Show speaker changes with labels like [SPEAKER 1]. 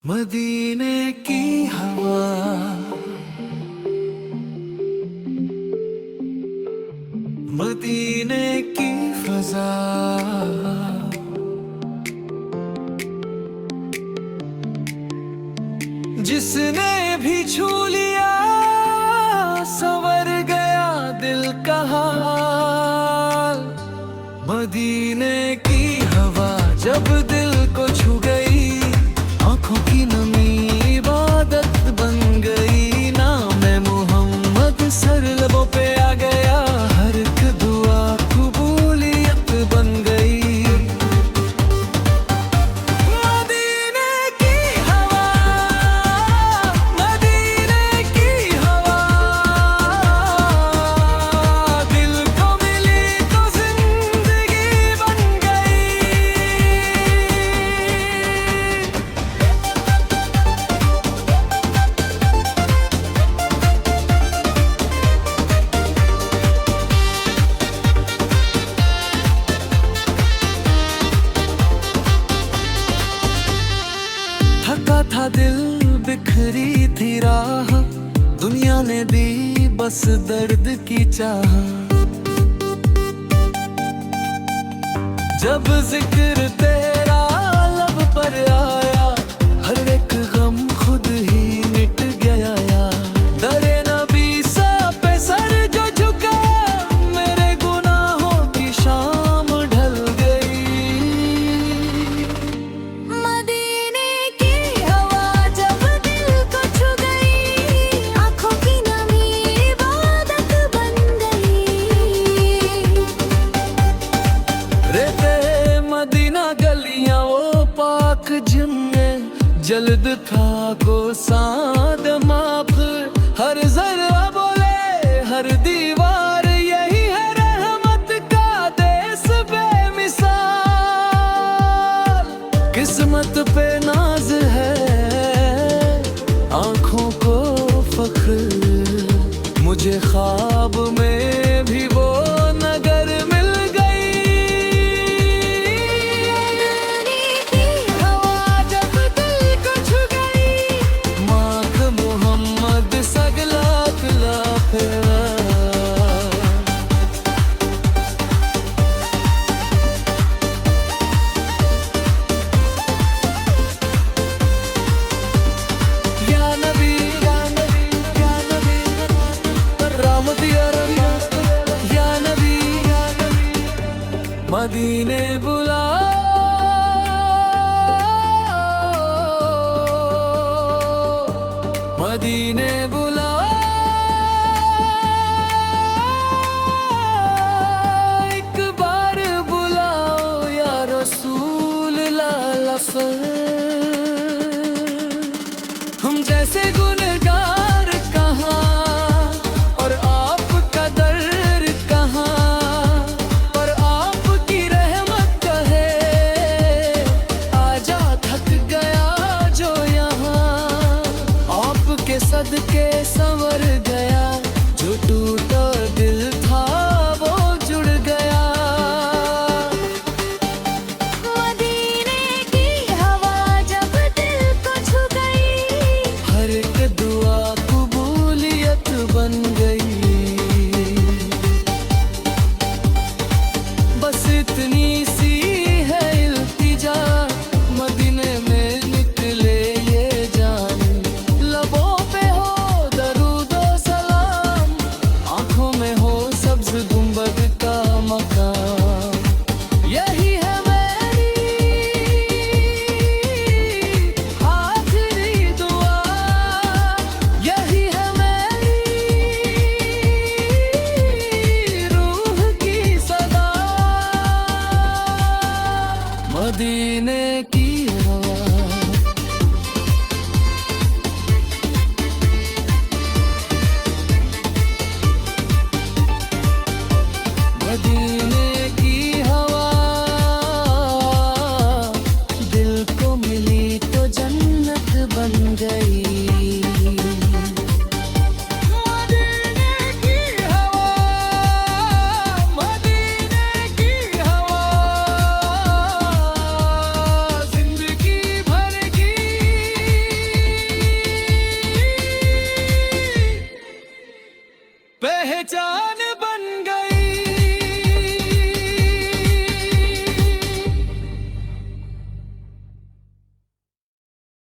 [SPEAKER 1] मदीने की हवा, मदीने की फजा, जिसने भी छू लिया संवर गया दिल का हाल। मदीने की हवा जब दिल को छू गई, आंखों की नमी इबादत बन गई। नाम मोहम्मद सर लबों पे आ गया, हर एक दुआ कबूलियत बन गई। मदीने की हवा, मदीने की हवा, दिल को मिली तो जिंदगी बन गई। थका था दिल, बिखरी थी राह, दुनिया ने दी बस दर्द की चाह। जब जिक्र तेरा लब पर आया, हर एक गम खुद ही मिट गया। दरे नबी सा पे सर जो झुका, मेरे गुनाहों की शाम ढल गई।
[SPEAKER 2] मदीने की हवा जब दिल को छू गई, आंखों की नमी इबादत बन गई।
[SPEAKER 1] रेते मदीना गलियां वो पाक जिनमें जल्द था को साद माफ। हर जरा बोले हर दीवार, यही है रहमत का देश बेमिसाल। किस्मत पे नाज है, आंखों को फख्र, मुझे ख्वाब में भी वो नगर मिल गई।
[SPEAKER 2] मदीने की हवा जब दिल को छू गई,
[SPEAKER 1] माख मोहम्मद सगला कला फेरा। या नबी, या नबी, या नबी, रहमत या रहमत, या नबी, या नबी, मदीने बुला। मदीने बुला, एक बार बुलाओ या रसूल लालफर। हम जैसे गुनहगार कहाँ और आपका दर कहाँ, पर आपकी रहमत कहे आजा थक गया जो यहाँ। आपके सदके